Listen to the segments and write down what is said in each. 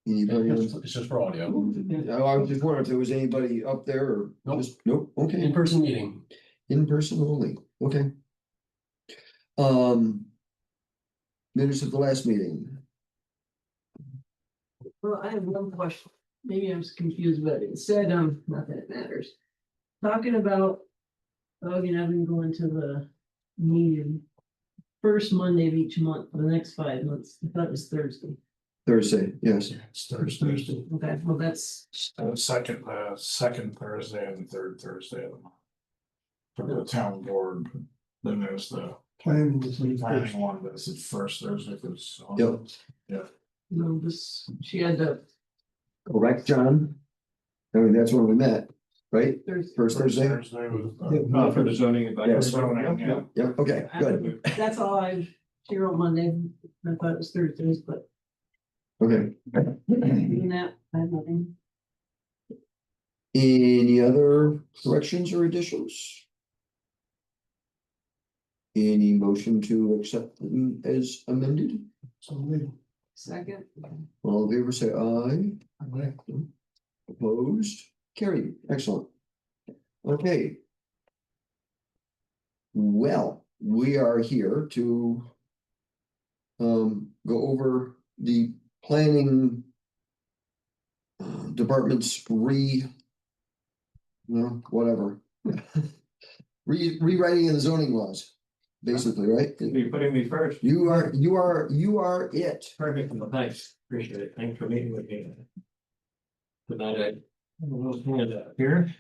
Anybody? It's just for audio. I was just wondering if there was anybody up there or Nope. just, nope, okay, In-person meeting. in person only, okay. Minutes of the last meeting, Well, I have one question. Maybe I'm confused, but it said, not that it matters. Talking about, I've going to the meeting. First Monday of each month for the next 5 months. I thought it was Thursday. Thursday, yes, It's Thursday. Okay, well, that's, Second Thursday and third Thursday of the month. For the town board, then there's the planning one, that's the first Thursday for the. Yep. this, she had the correct, John? I mean, that's when we met, right? Thursday. First Thursday? Was, For the zoning Yes. advice. yeah. Yeah, okay, good, That's all she wrote Monday. I thought it was Thursdays, but okay. in that, I have nothing. Any other corrections or additions? Any motion to accept them as amended? Second. All in favor, say aye. Opposed, carried, excellent. Okay. Well, we are here to go over the planning department's whatever. Rewriting of the zoning laws, basically, right? You're putting me first. You are it. Perfect. Well, thanks. Appreciate it. Thanks for meeting with me. Tonight, I have a little hand up here.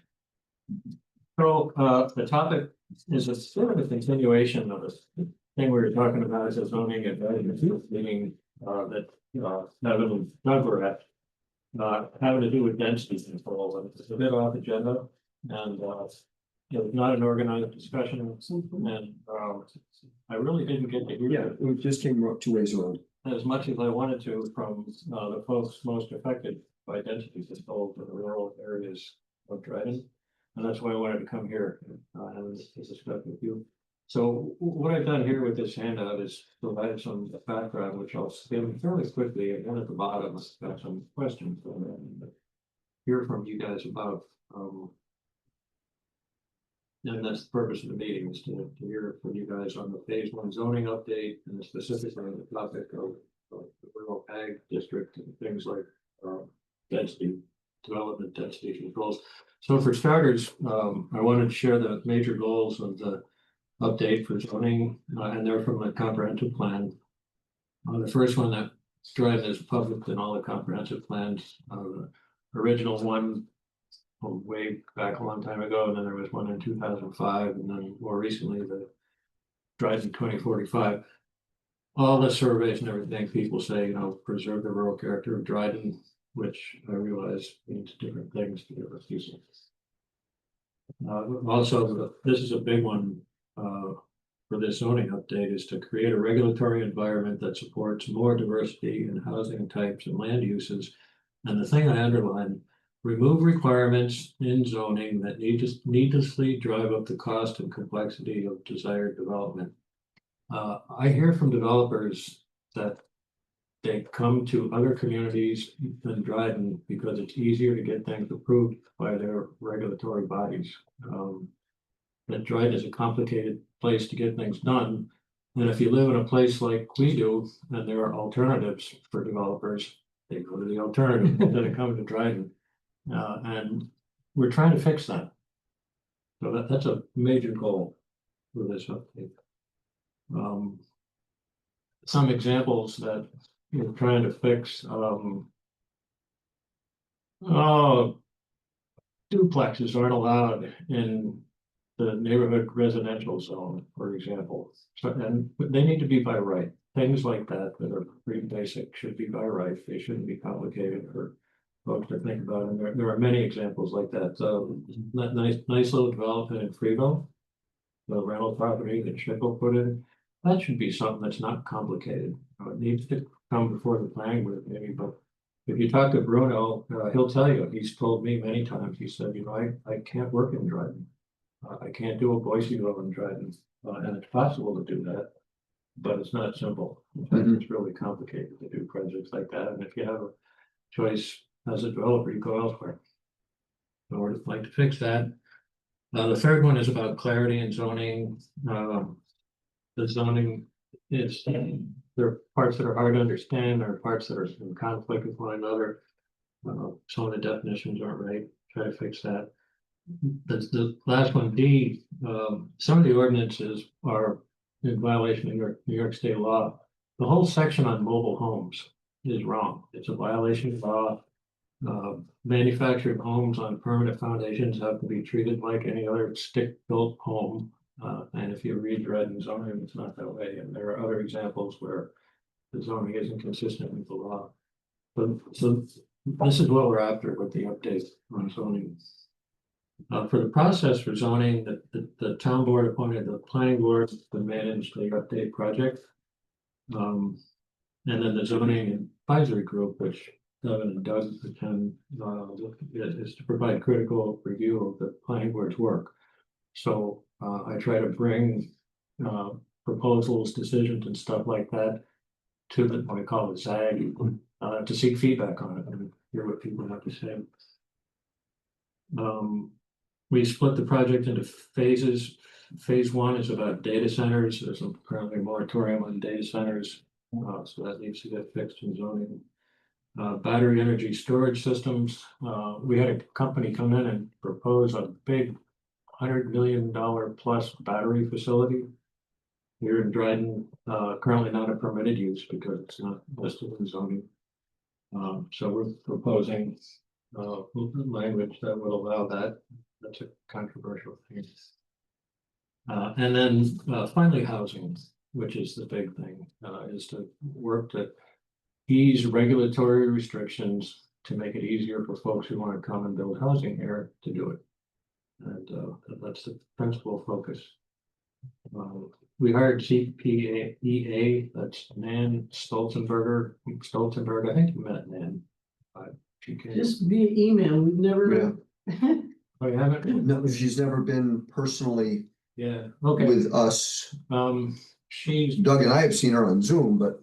So, the topic is a sort of a continuation of this thing we were talking about as a zoning advisory meeting, that, Nevin and Doug were at. Having to do with density control, and it's a bit off agenda, and, it was not an organized discussion, and, I really didn't get to hear. Yeah, it just came up 2 ways around. As much as I wanted to from the folks most affected by density control in the rural areas of Dryden. And that's why I wanted to come here and discuss with you. So what I've done here with this handout is provide some background, which I'll skim fairly quickly, and then at the bottom, I've got some questions and hear from you guys about. And that's the purpose of the meeting, is to hear from you guys on the phase 1 zoning update, and specifically on the topic of the rural ag district and things like density development, density controls. So for starters, I wanted to share the major goals of the update for zoning, and they're from the comprehensive plan. The first one that Dryden is public in all the comprehensive plans. The original one way back a long time ago, and then there was one in 2005, and then more recently the Dryden 2045. All the surveys and everything, people say, preserve the rural character of Dryden, which I realize means different things to different people. Also, this is a big one for this zoning update, is to create a regulatory environment that supports more diversity in housing types and land uses. And the thing I underline, remove requirements in zoning that needlessly drive up the cost and complexity of desired development. I hear from developers that they come to other communities than Dryden because it's easier to get things approved by their regulatory bodies. That Dryden is a complicated place to get things done. And if you live in a place like we do, and there are alternatives for developers, they go to the alternative instead of coming to Dryden. And we're trying to fix that. So that's a major goal for this update. Some examples that we're trying to fix. Duplexes aren't allowed in the neighborhood residential zone, for example. So, and they need to be by right. Things like that are pretty basic should be by right. They shouldn't be complicated for folks to think about. And there are many examples like that. So nice little development in Freeville, the rental property that Schickel put in. That should be something that's not complicated. It needs to come before the planning board maybe, but if you talk to Bruno, he'll tell you, he's told me many times, he said, I can't work in Dryden. I can't do a Boise-ville in Dryden, and it's possible to do that, but it's not simple. In fact, it's really complicated to do projects like that. And if you have choice as a developer, you go elsewhere. So we'd like to fix that. The third one is about clarity and zoning. The zoning is, there are parts that are hard to understand, there are parts that are in conflict with one another. Some of the definitions aren't right, try to fix that. The last one, D, some of the ordinances are in violation of New York State law. The whole section on mobile homes is wrong. It's a violation of law. Manufactured homes on permanent foundations have to be treated like any other stick-built home. And if you read Dryden zoning, it's not that way. And there are other examples where the zoning isn't consistent with the law. So this is what we're after with the update on zoning. For the process for zoning, the town board appointed the planning board to manage the update project. And then the zoning advisory group, which Devin and Doug attend, is to provide critical review of the planning board's work. So I try to bring proposals, decisions and stuff like that to the, what I call the ZAG, to seek feedback on it and hear what people have to say. We split the project into phases. Phase 1 is about data centers. There's currently a moratorium on data centers. So that needs to get fixed in zoning. Battery energy storage systems. We had a company come in and propose a big $100 million plus battery facility here in Dryden, currently not a permitted use because it's not listed in zoning. So we're proposing language that will allow that. That's a controversial thing. And then finally, housing, which is the big thing, is to work to ease regulatory restrictions to make it easier for folks who want to come and build housing here to do it. And that's the principal focus. We hired CPEA, that's Nan Stoltenberg. I think you met Nan. She came. Just via email, we've never. Oh, you haven't? No, she's never been personally Yeah, okay. with us. She's. Doug and I have seen her on Zoom, but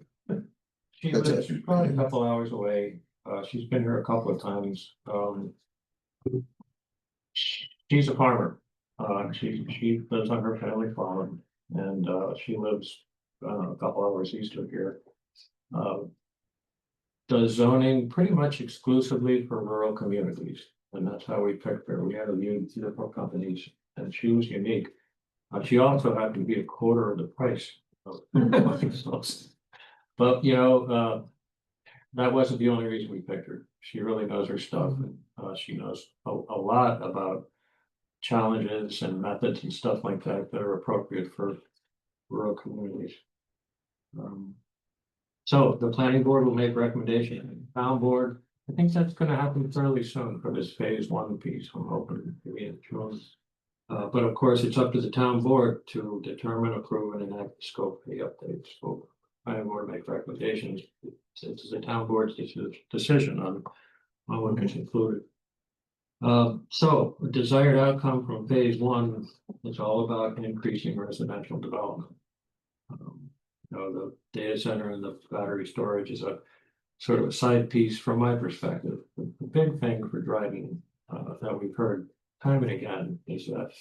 that's it. She's probably a couple hours away. She's been here a couple of times. She's a farmer. She lives on her family farm and she lives a couple hours east of here. Does zoning pretty much exclusively for rural communities. And that's how we picked her. We had a few different companies and she was unique. She also happened to be a quarter of the price. But you know, that wasn't the only reason we picked her. She really knows her stuff and she knows a lot about challenges and methods and stuff like that that are appropriate for rural communities. So the planning board will make recommendation. Town board, I think that's going to happen fairly soon for this phase 1 piece. I'm hoping to be in June. But of course, it's up to the town board to determine, approve, and enact the scope of the updates. So planning board make recommendations. It's the town board's decision on what gets included. So a desired outcome from phase 1 is all about increasing residential development. You know, the data center and the battery storage is a sort of a side piece from my perspective. The big thing for Dryden that we've heard time and again is that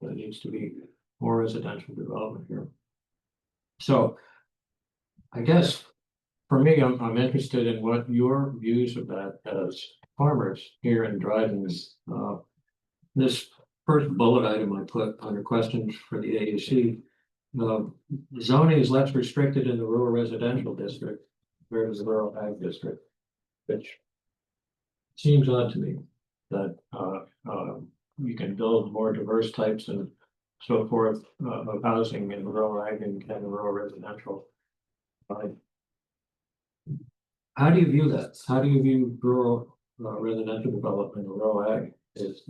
there needs to be more residential development here. So I guess for me, I'm interested in what your views of that as farmers here in Dryden. This first bullet item I put under questions for the AUC. Zoning is less restricted in the rural residential district compared to the rural ag district, which seems odd to me that you can build more diverse types and so forth of housing in rural ag and rural residential. How do you view that? How do you view rural residential development in rural ag? Is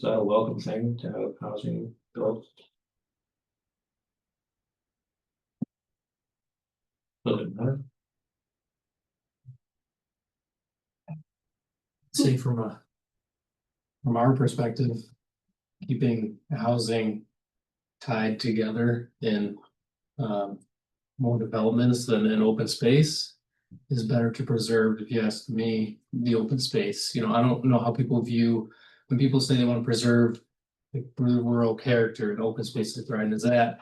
that a welcome thing to have housing built? Does it matter? See, from our perspective, keeping housing tied together in more developments than in open space is better to preserve, if you ask me, the open space. You know, I don't know how people view, when people say they want to preserve the rural character and open spaces, right, is that,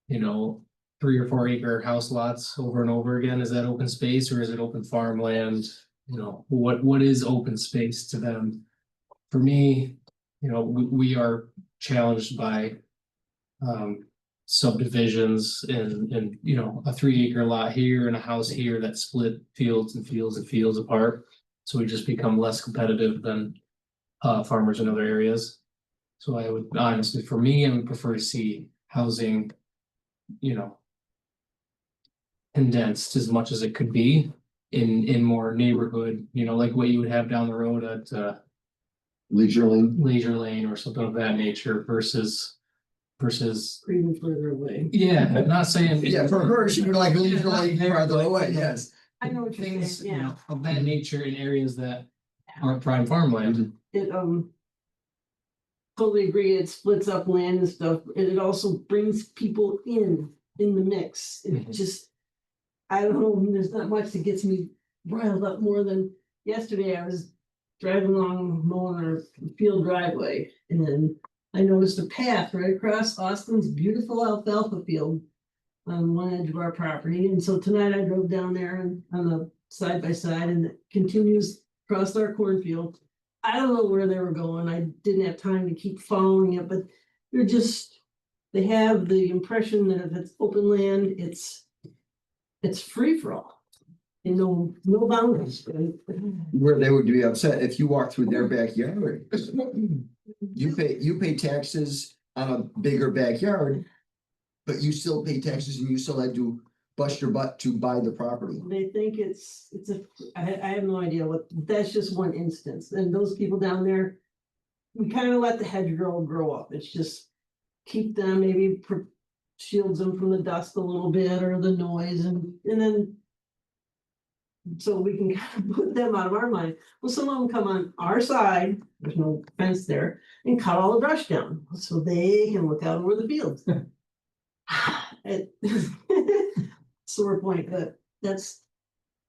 you know, 3 or 4 acre house lots over and over again, is that open space or is it open farmland? You know, what is open space to them? For me, you know, we are challenged by subdivisions and, you know, a 3 acre lot here and a house here that split fields and fields and fields apart. So we just become less competitive than farmers in other areas. So I would honestly, for me, I would prefer to see housing, you know, condensed as much as it could be in more neighborhood, you know, like what you would have down the road at Leisure Lane. Leisure Lane or something of that nature versus Or even further away. yeah, not saying. Yeah, for her, she would like Leisure Lane farther away, yes. I know what you're saying, Things, you yeah. know, of that nature in areas that aren't prime farmland. It, totally agree, it splits up land and stuff, and it also brings people in the mix. It Mhm. just, I don't know, there's not much that gets me riled up more than yesterday. I was driving along mowing our field driveway, and then I noticed a path right across Austin's beautiful alfalfa field on one edge of our property, and so tonight I drove down there and on the side by side, and it continues across our cornfield. I don't know where they were going. I didn't have time to keep following it, but they're just, they have the impression that if it's open land, it's free for all. You know, no boundaries. Where they would be upset if you walk through their backyard. You pay taxes on a bigger backyard. But you still pay taxes and you still had to bust your butt to buy the property. They think I have no idea that's just one instance. And those people down there, we kind of let the hedgerow grow up. It's just keep them, maybe shields them from the dust a little bit or the noise and then so we can kind of put them out of our mind. Well, some of them come on our side, there's no fence there, and cut all the brush down so they can look out over the fields. It sore point, but that's,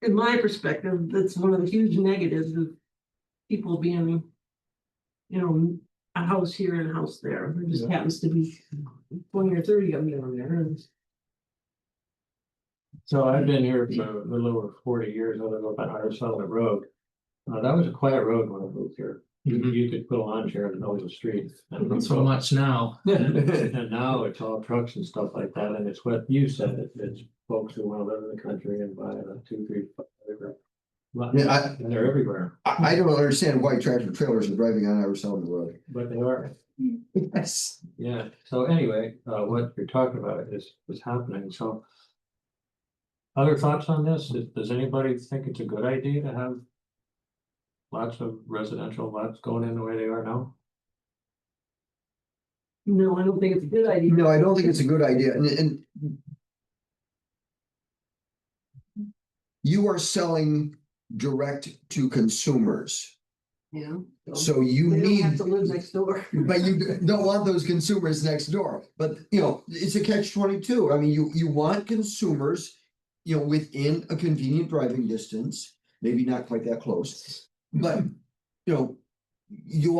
in my perspective, that's one of the huge negatives of people being, you know, a house here and a house there. There just happens to be 20 or 30 of them down there. And So I've been here for a little over 40 years. I live up on Irish Settlement Road. That was a quiet road when I moved here. You could put a lawn chair in the middle of the street. Not so much now. And now it's all trucks and stuff like that, and it's what you said, it's folks who wanna live in the country and buy a 2, 3, 5 acre lot. Yeah, And they're everywhere, I don't understand why tractor trailers are driving on Irish Settlement Road. but they are, Yes. yeah, so anyway, what you're talking about is happening, so. Other thoughts on this? Does anybody think it's a good idea to have lots of residential lots going in the way they are now? no, I don't think it's a good idea. No, I don't think it's a good idea, and you are selling direct to consumers, Yeah. so you They don't have need, to live next door. but you don't want those consumers next door. But, you know, it's a catch-22. I mean, you want consumers, you know, within a convenient driving distance, maybe not quite that close. But, you know, you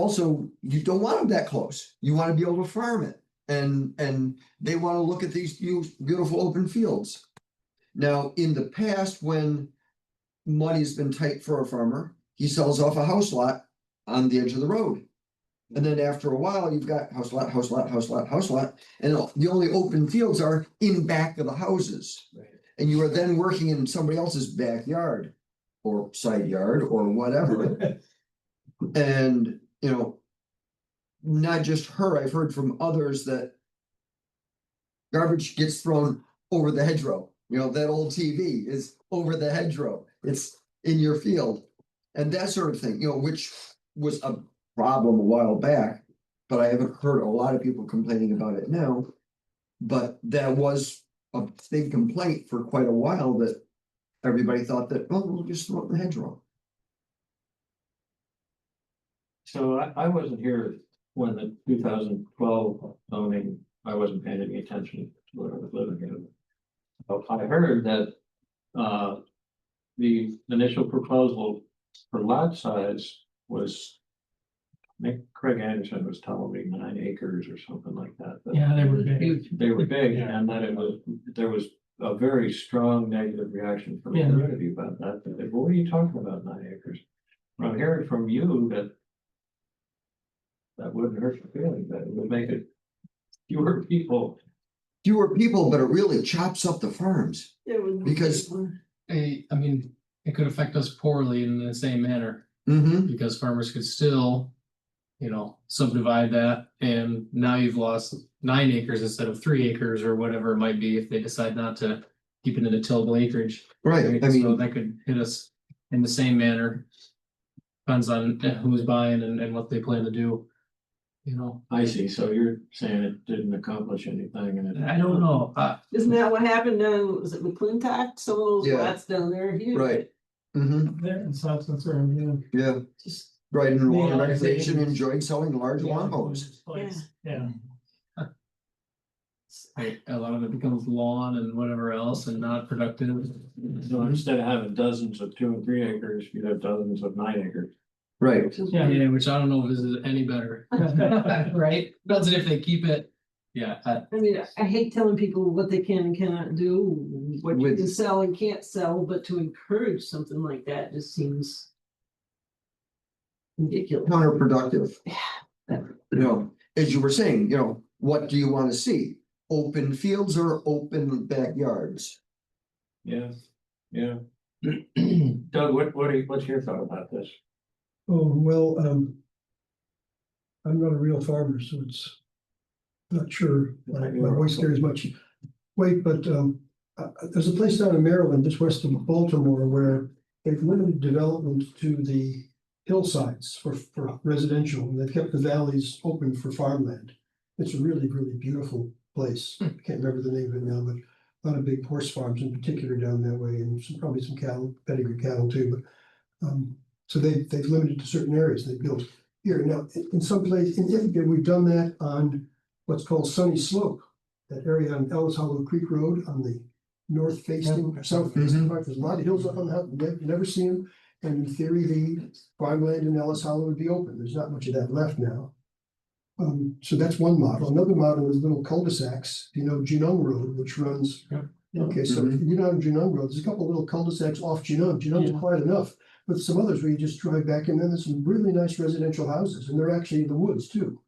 don't want them that close. You want to be able to farm it. And they want to look at these beautiful open fields. Now, in the past, when money's been tight for a farmer, he sells off a house lot on the edge of the road. And then after a while, you've got house lot, house lot, house lot, house lot, and the only open fields are in back of the houses. And you are then working in somebody else's backyard or side yard or whatever. And, you know, not just her, I've heard from others that garbage gets thrown over the hedgerow. You know, that old TV is over the hedgerow. It's in your field and that sort of thing, you know, which was a problem a while back, but I haven't heard a lot of people complaining about it now. But that was a big complaint for quite a while, that everybody thought that, oh, we'll just throw it in the hedgerow. So I wasn't here when the 2012 zoning, I wasn't paying any attention to what I was living in. So I heard that the initial proposal for lot size was. Nick Craig Anderson was telling me 9 acres or something like that. but Yeah, they were big. Huge. They were big, Yeah. and that there was a very strong negative reaction from the Yeah. community about that. They said, "Well, what are you talking about 9 acres?" Well, I'm hearing from you that. That wouldn't hurt your feelings, that it would make it fewer people. Fewer people, but it really chops up the farms. It was. Because- I mean, it could affect us poorly in the same manner, Mm-hmm, because farmers could still. Subdivide that, and now you've lost 9 acres instead of 3 acres or whatever it might be if they decide not to keep it in a tillable acreage. right, I So mean, that could hit us in the same manner. Depends on who's buying and what they plan to do. I see, so you're saying it didn't accomplish anything and it. I don't know, Isn't that what happened down, was it McClintock? Some of those Yeah. lots down there, huge. right. Mm-hmm, there in South Concern, yeah, Just, right, and lawn Yeah, recreation they- enjoying selling large lawnmowers. yeah. A lot of it becomes lawn and whatever else and not productive. So instead of having dozens of 2 and 3 acres, you'd have dozens of 9 acres. Right, Yeah, which I don't know if this is any better. Right? Depends on if they keep it. Yeah, I mean, I hate telling people what they can and cannot do, what you With- can sell and can't sell, but to encourage something like that just seems. Ridiculous. counterproductive. As you were saying, what do you want to see? Open fields or open backyards? Yeah, yeah. Doug, what's your thought about this? Oh, well, I'm not a real farmer, so it's not sure my voice carries much weight, but there's a place down in Maryland, just west of Baltimore, where they've limited development to the hillsides for residential, and they've kept the valleys open for farmland. It's a really, really beautiful place. I can't remember the name of it now, but a lot of big horse farms in particular down that way, and probably some cattle, pedigree cattle too, but so they've limited to certain areas they built here. Now, in some place, in Ithaca, we've done that on what's called Sunny Slope. That area on Ellis Hollow Creek Road on the north facing, south facing part. There's a lot of hills up on the hill, you never see them. And in theory, the farmland in Ellis Hollow would be open. There's not much of that left now. So that's one model. Another model is little cul-de-sacs, Genung Road, which runs. Yep. Okay, so if you go down Genung Road, there's a couple of little cul-de-sacs off Genung. Genung's Yeah. quite enough. But some others where you just drive back and then there's some really nice residential houses and they're actually in the woods too.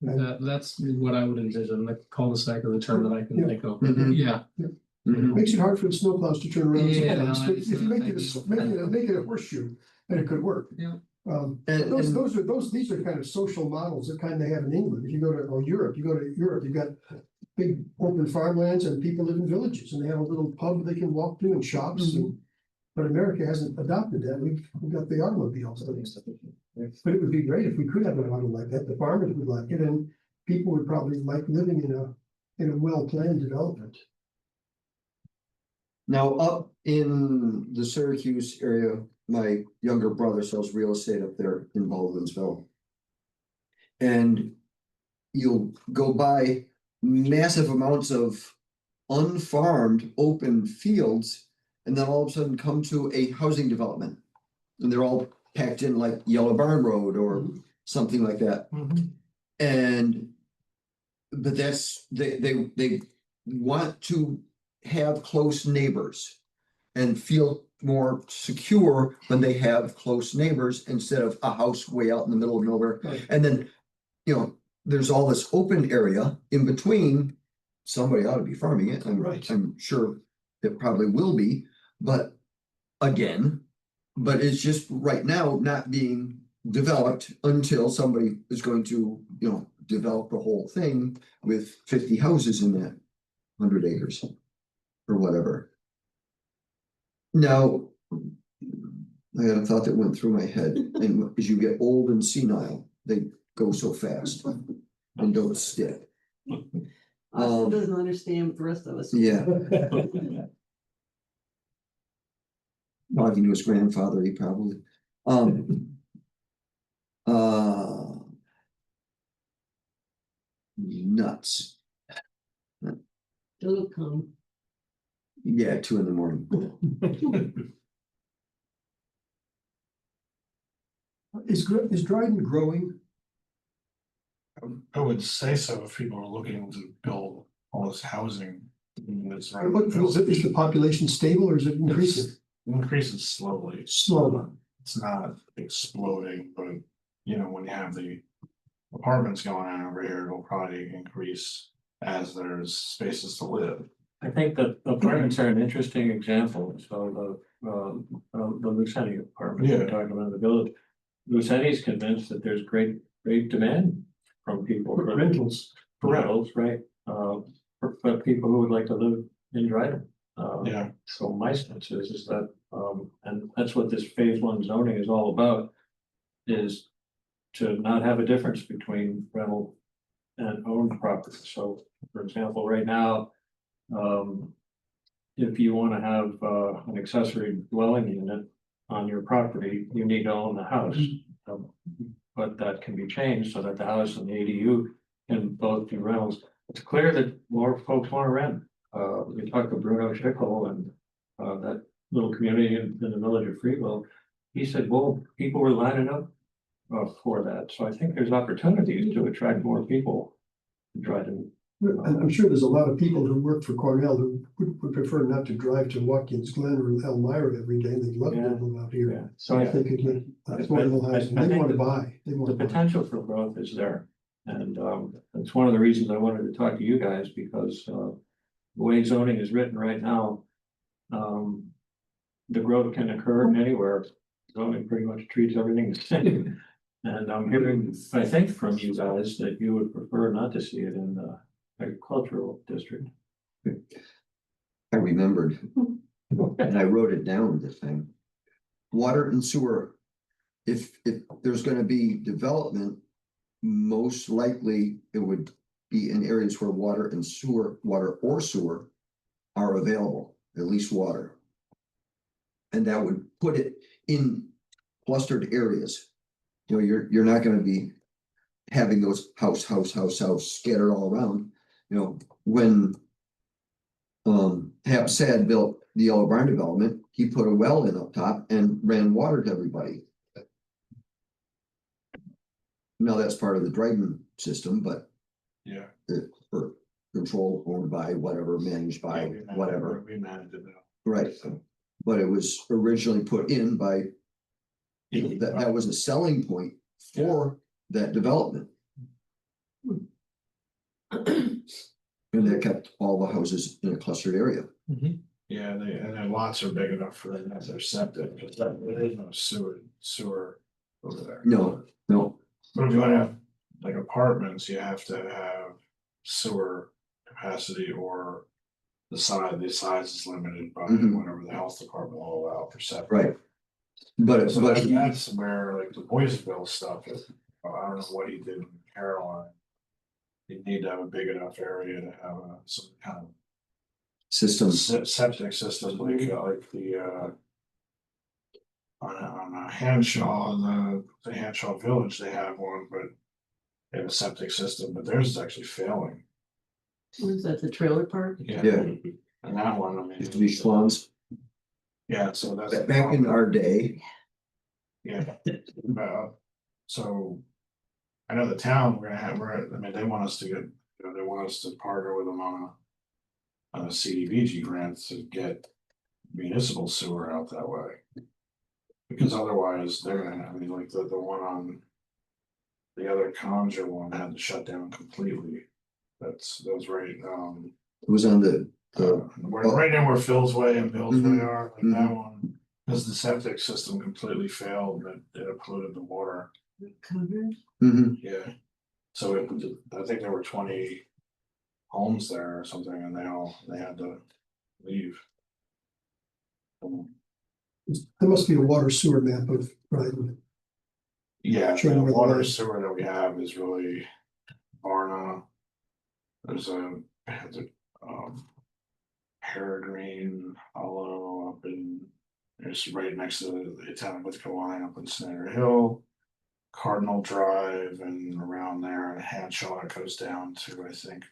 that's what I would envision, the cul-de-sac or the term that I can Yeah. think of. Mhm. Yeah. Mhm. Makes it hard for the snowplows to turn around Yeah, sometimes, no, I but if you make understand. make it a horseshoe, then it could work. Yeah. And- These are kind of social models that kind of they have in England. If you go to Europe, you've got big open farmlands and people live in villages and they have a little pub they can walk to and shops and. But America hasn't adopted that. We've got the automobiles. But it would be great if we could have a model like that. The farmers would like it and people would probably like living in a well-planned development. Now, up in the Syracuse area, my younger brother sells real estate up there in Baldwinsville. And you'll go by massive amounts of unfarmed open fields. And then all of a sudden come to a housing development. And they're all packed in like Yellow Barn Road or something like that. And. But they want to have close neighbors. And feel more secure when they have close neighbors instead of a house way out in the middle of nowhere. Right. And then, there's all this open area in between. Somebody ought to be farming it. Right. I'm sure it probably will be, but it's just right now not being developed until somebody is going to, develop the whole thing with 50 houses in that 100 acres or whatever. Now, I had a thought that went through my head, and as you get old and senile, they go so fast and don't stick. Austin doesn't understand what the rest of us. Yeah, talking to his grandfather, he probably, nuts. It'll come. Yeah, 2 in the morning. Is Dryden growing? I would say so if people are looking to build all this housing. It's Is the population stable or is it increasing? increases slowly. Slowly. It's not exploding, but you know, when you have the apartments going on over here, it'll probably increase as there's spaces to live. I think that apartments are an interesting example, so the Luceni apartment, Yeah. we're talking about in the village. Luceni's convinced that there's great demand from people for Rentals. rentals, right? But people who would like to live in Dryden. Yeah. So my sense is that, and that's what this phase one zoning is all about. Is to not have a difference between rental and owned property. So, for example, right now, if you want to have an accessory dwelling unit on your property, you need to own the house. But that can be changed so that the house and the ADU can both be rentals. It's clear that more folks want to rent. We talked to Bruno Schickel and that little community in the village of Freeville. He said, well, people were lining up for that. So I think there's opportunities to attract more people to Dryden. I'm sure there's a lot of people who work for Cornell who would prefer not to drive to Watkins Glen or Elmira every day. They'd love to live out here. Yeah, so If they could get affordable housing, I they think want to the- buy. They want The to buy. potential for growth is there. And that's one of the reasons I wanted to talk to you guys because the way zoning is written right now. The growth can occur anywhere. Zoning pretty much treats everything the same. And I'm hearing, I think from you guys that you would prefer not to see it in the agricultural district. I remembered, and I wrote it down, this thing. Water and sewer. If there's gonna be development, most likely it would be in areas where water or sewer are available, at least water. And that would put it in clustered areas. You know, you're not gonna be having those house scattered all around, you know, when Hap Sad built the Yellow Barn development, he put a well in up top and ran water to everybody. Now that's part of the Dryden system, but Yeah. for control owned by whatever, managed by whatever, We managed it now. right? But it was originally put in by, that was a selling point for that development. And that kept all the houses in a clustered area. Yeah, and their lots are big enough for them as their septic, but there is no sewer over there. No. But if you wanna have like apartments, you have to have sewer capacity or the size is limited by Mhm. whatever the health department will allow for septic. Right. But So that's where like the Boysville stuff is, I don't know what he did in Caroline. You need to have a big enough area to have some kind of systems, septic system like the on a Hanshaw, the Hanshaw Village, they have one, but they have a septic system, but theirs is actually failing. What is that, the trailer park? Yeah. And that one, I mean. used to be Schwann's, Yeah, so that's. back in our day. Yeah, so. I know the town, I mean, they want us to get, they want us to partner with them on a CDBG grant to get municipal sewer out that way. Because otherwise, they're gonna, I mean, like the one on. The other Conjure one had to shut down completely. That was right, It was on the, right now where Phil's Way and Bill's Way Mhm. are, like that one. Cause the septic system completely failed, and it polluted the water. Covered? mhm. Yeah, so I think there were 20 homes there or something, and they had to leave. There must be a water sewer map of Dryden. Yeah, Sure, the where the water line- sewer that we have is really Varna. There's Peregrine Hollow up in, it's right next to the town of Lithgow line up in Snyder Hill. Cardinal Drive and around there, and Hanshaw it goes down to, I think,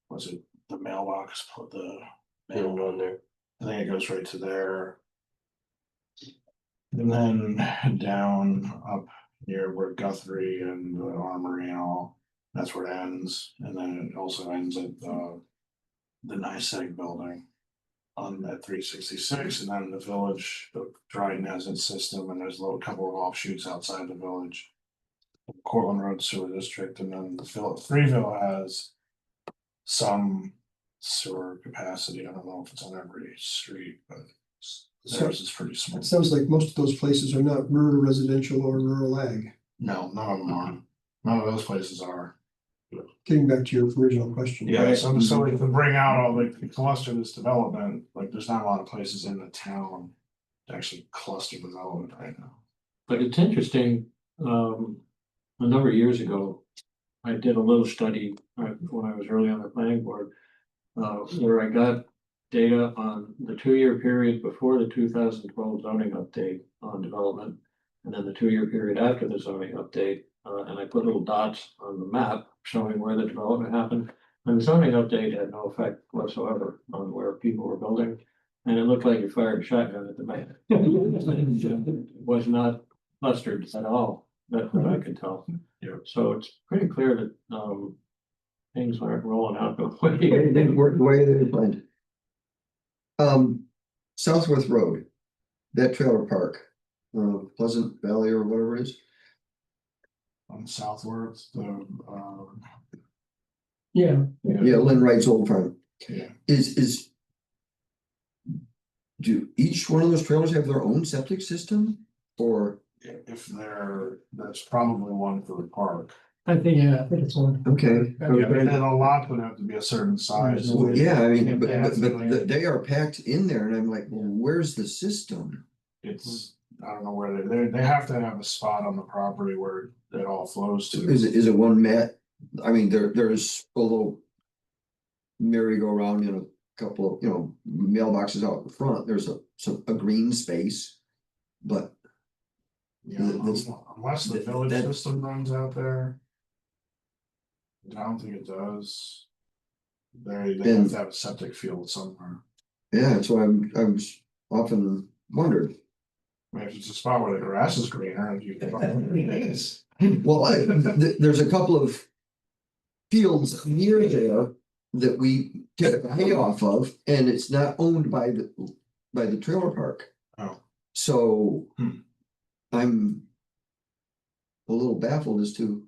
was it the mailbox, put the mail on there? I think it goes right to there. And then down up near where Guthrie and the Armory and all, that's where it ends, and then it also ends at the NICEAG building. On at 366, and then the village, the Dryden has its system, and there's a little couple of offshoots outside the village. Cortland Road Sewer District, and then the Freeville has some sewer capacity. I don't know if it's on every street, but theirs is pretty small. It sounds like most of those places are not rural residential or rural ag. No, none of them are. None of those places are. Getting back to your original question. Yeah, so we can bring out all the cluster this development, like there's not a lot of places in the town to actually cluster development right now. But it's interesting, a number of years ago, I did a little study when I was early on the planning board. Where I got data on the 2-year period before the 2012 zoning update on development. And then the 2-year period after the zoning update, and I put little dots on the map showing where the development happened. And the zoning update had no effect whatsoever on where people were building. And it looked like you fired a shotgun at the man. It was not clustered at all, that I could tell. Yeah. So it's pretty clear that things aren't rolling out the way. It didn't work the way they planned. Southworth Road, that trailer park, Pleasant Valley or whatever it is. On Southwards, the Yeah, Yeah, Lynn Wright's old farm. yeah. Is. Do each one of those trailers have their own septic system? Or, If that's probably one for the park. I think it's one. okay. Yeah, but then a lot would have to be a certain size. Well, yeah, I mean, but, They have but, to but they are packed in there and I'm like, well, where's the system? It's, I don't know where they have to have a spot on the property where it all flows to. Is it one mat? I mean, there's a little merry-go-round in a couple of, mailboxes out in front. There's a green space. But You know, This- unless the village that- system runs out there. I don't think it does. They Then- have to have a septic field somewhere. yeah, that's why I was often wondered. I mean, if it's a spot where the grass is greener and you. It is. Well, there's a couple of fields near there that we get hay off of, and it's not owned by the trailer park. Oh. So Hmm. I'm a little baffled as to.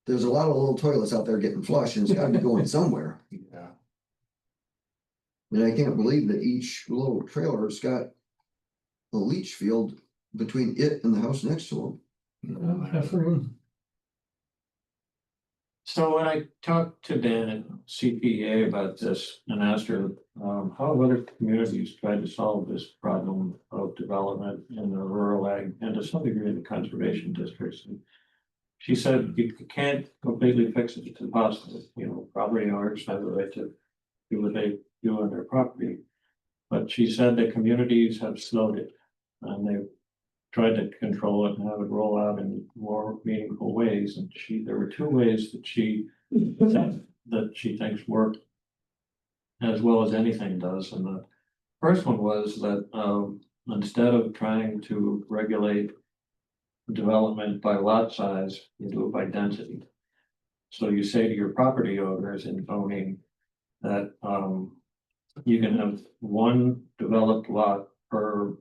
There's a lot of little toilets out there getting flushed and it's gotta be going somewhere. Yeah. And I can't believe that each little trailer's got a leach field between it and the house next to them. So when I talked to Dan at CPA about this and asked her, how have other communities tried to solve this problem of development in the rural ag and to some degree in the conservation districts? And she said you can't completely fix it, it's impossible, property owners have the right to do what they do on their property. But she said that communities have slowed it and they've tried to control it and have it roll out in more meaningful ways. And there were 2 ways that she thinks work as well as anything does. And the first one was that instead of trying to regulate development by lot size, you do it by density. So you say to your property owners in zoning that you can have 1 developed lot per,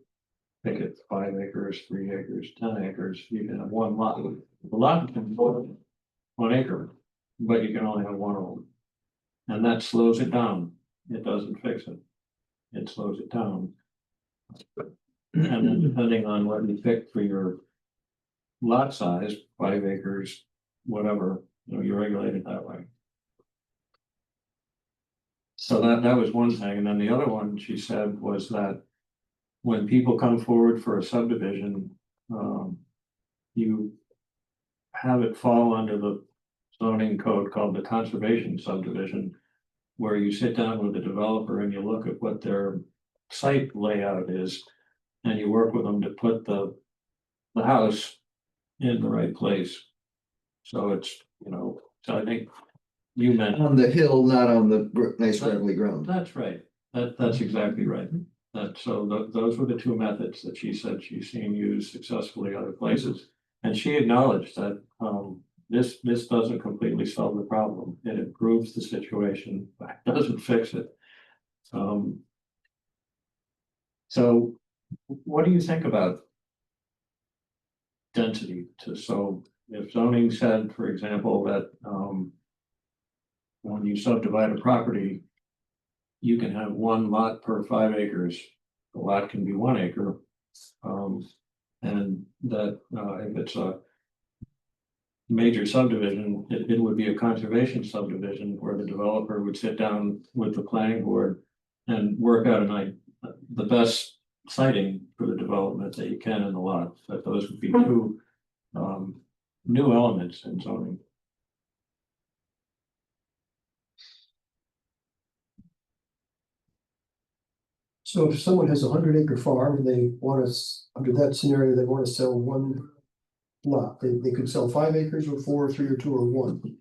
pick it 5 acres, 3 acres, 10 acres, you can have 1 lot. The lot can be 1 acre, but you can only have 1 of them. And that slows it down. It doesn't fix it. It slows it down. And then depending on what you pick for your lot size, 5 acres, whatever, you regulate it that way. So that was one thing. And then the other one she said was that when people come forward for a subdivision, you have it fall under the zoning code called the conservation subdivision, where you sit down with the developer and you look at what their site layout is, and you work with them to put the house in the right place. So it's, so I think you meant. On the hill, not on the nice gravelly ground. That's right. That's exactly right. That, so those were the two methods that she said she's seen used successfully other places. And she acknowledged that, this doesn't completely solve the problem. It improves the situation, but it doesn't fix it. So what do you think about density so if zoning said, for example, that, when you subdivide a property, you can have one lot per 5 acres. The lot can be 1 acre. And that, if it's a major subdivision, it would be a conservation subdivision where the developer would sit down with the planning board and work out the best siting for the development that you can in the lot. That those would be two new elements in zoning. So if someone has 100-acre farm and they want to, under that scenario, they want to sell one lot, they could sell 5 acres or 4, 3 or 2 or 1.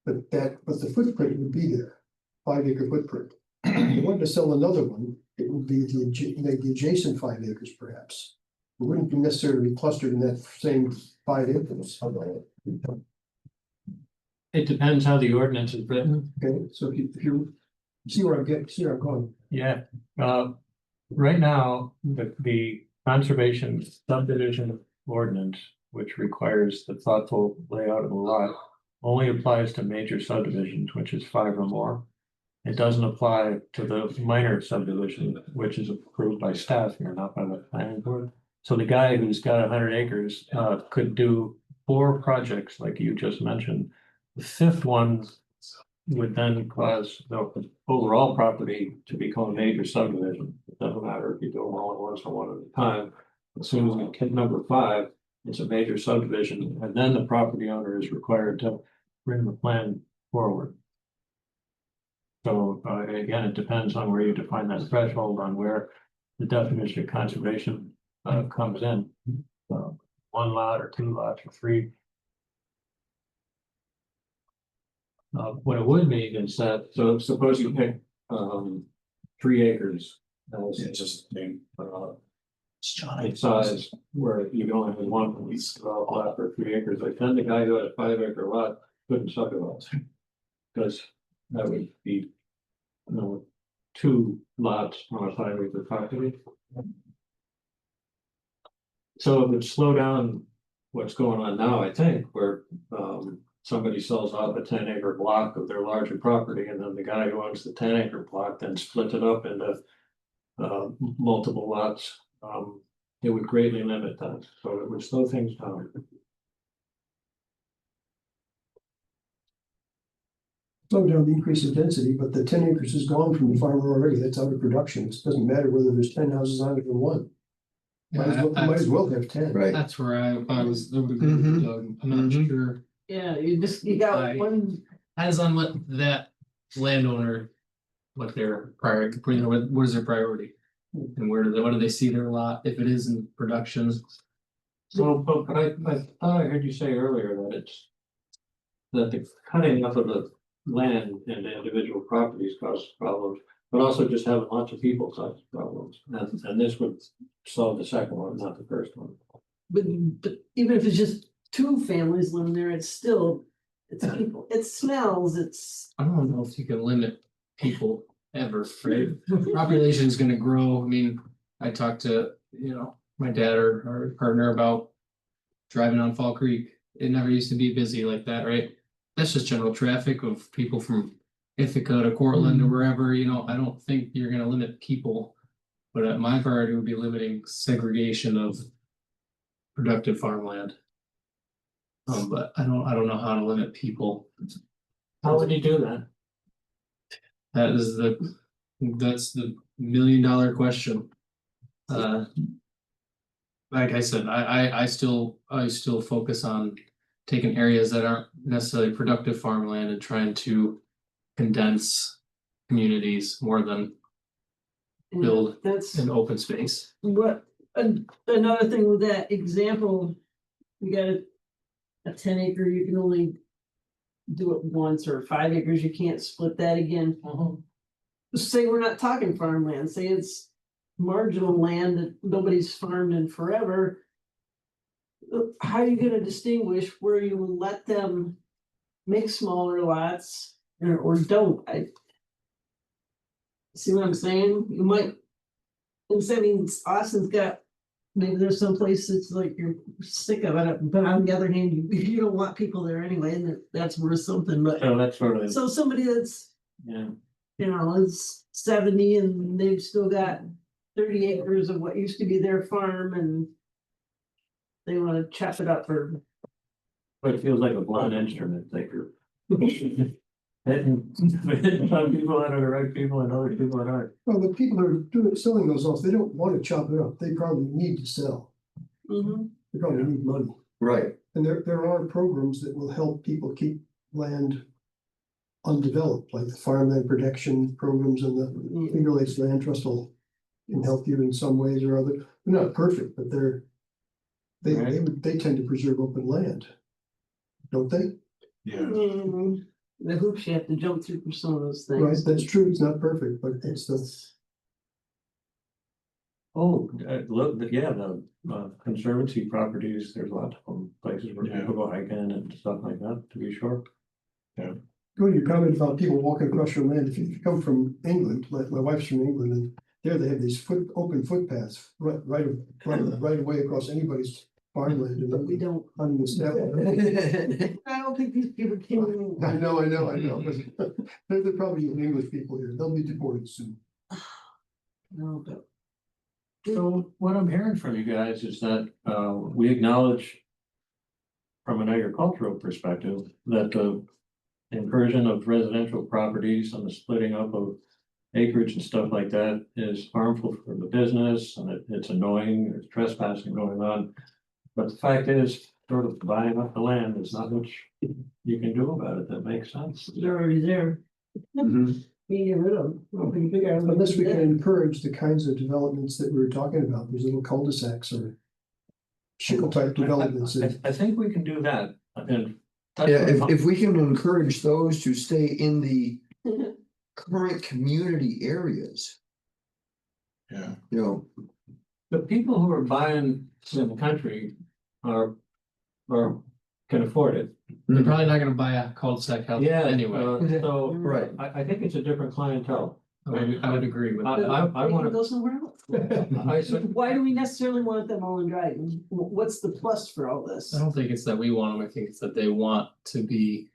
But the footprint would be there, 5-acre footprint. If they wanted to sell another one, it would be the adjacent 5 acres perhaps. It wouldn't necessarily be clustered in that same 5 acres. It depends how the ordinance is written. Okay, so if you see where I'm going. Yeah, right now, the conservation subdivision ordinance, which requires the thoughtful layout of the lot, only applies to major subdivisions, which is 5 or more. It doesn't apply to the minor subdivision, which is approved by staff here, not by the planning board. So the guy who's got 100 acres could do 4 projects like you just mentioned. The 5th one would then cause the overall property to become a major subdivision. It doesn't matter if you do them all at once or one at a time. As soon as you hit number 5, it's a major subdivision, and then the property owner is required to bring the plan forward. So again, it depends on where you define that threshold, on where the definition of conservation comes in. 1 lot or 2 lots or 3. What it would mean is that, so suppose you pick 3 acres as It's just, its size, where you can only have one developed lot for 3 acres, like then the guy who had a 5-acre lot couldn't subdivide. Because that would be, 2 lots on a 5-acre property. So it would slow down what's going on now, I think, where somebody sells off a 10-acre block of their larger property, and then the guy who owns the 10-acre block then splits it up into multiple lots. It would greatly limit that, so it would slow things down. Slow down the increase of density, but the 10 acres is gone from the farmer already. That's out of production. It doesn't matter whether there's 10 houses on it or 1. Might as well have 10. Right. That's where I was, I would agree Mhm. with Doug. I'm not Mhm. sure. Yeah, you got Right. one, As on what that landowner, what their prior, what is their priority? And what do they see their lot, if it is in production? So, but I thought I heard you say earlier that the cutting up of the land into individual properties causes problems, but also just having lots of people cause problems. And this would solve the second one, not the first one. but even if it's just 2 families living there, it's people, it smells, I don't know if you can limit people ever, right? Population is gonna grow. I mean, I talked to, my dad or our partner about driving on Fall Creek. It never used to be busy like that, right? That's just general traffic of people from Ithaca to Cortland or wherever, I don't think you're gonna limit people. But my priority would be limiting segregation of productive farmland. But I don't know how to limit people. How would you do that? That's the $1 million question. Like I said, I still focus on taking areas that aren't necessarily productive farmland and trying to condense communities more than build that's an open space. what, another thing with that example. You got a 10 acre, you can only do it once, or 5 acres, you can't split that again. Say we're not talking farmland, say it's marginal land that nobody's farmed in forever. How are you gonna distinguish where you will let them make smaller lots or don't? I. See what I'm saying? You might. I mean, Austin's got, maybe there's some place that's like you're sick of it, but on the other hand, you don't want people there anyway, and that's worth something, but. So that's sort of, So somebody that's, yeah, you know, is 70 and they've still got 30 acres of what used to be their farm and. They wanna chop it up or. but it feels like a blunt instrument that you're. Hitting some people that are the right people and other people that aren't. Well, the people who are selling those off, they don't want to chop it up. They probably need to sell. Mhm. They probably need money. Right, And there are programs that will help people keep land undeveloped, like the farmland protection programs and the Finger Lakes Land Trust will can help you in some ways or other. They're not perfect, but they tend to preserve open land. Don't they? Yeah, Mm, The hoops you have to jump through for some of those Right, things. that's true. It's not perfect, but it's the, Oh, look, yeah, the conservancy properties, there's lots of them, places where Yeah. people go hiking and stuff like that, to be sure. go to your comment about people walking across your land. If you come from England, my wife's from England, and there they have these open footpaths right away across anybody's farmland. But we And don't. on the step. I don't think these people can. I know, but they're probably English people here. They'll be deported soon. No, but. So what I'm hearing from you guys is that we acknowledge. From an agricultural perspective, that the incursion of residential properties and the splitting up of acreage and stuff like that is harmful for the business and it's annoying, there's trespassing going on. But the fact is, sort of buying up the land, there's not much you can do about it that makes sense. They're already there. Mhm. We get rid of them. Well, we figure out- Unless we can encourage the kinds of developments that we were talking about, these little cul-de-sacs or shickle type developments. I think we can do that and. yeah, if we can encourage those to stay in the current community areas, yeah. you know. The people who are buying in the country are can afford it. They're probably not gonna buy a cul-de-sac house anyway. So Right. I think it's a different clientele. I would agree with I that. I They can wanna, go somewhere else. I said, Why do we necessarily want them all in Dryden? What's the plus for all this? I don't think it's that we want them, I think it's that they want to be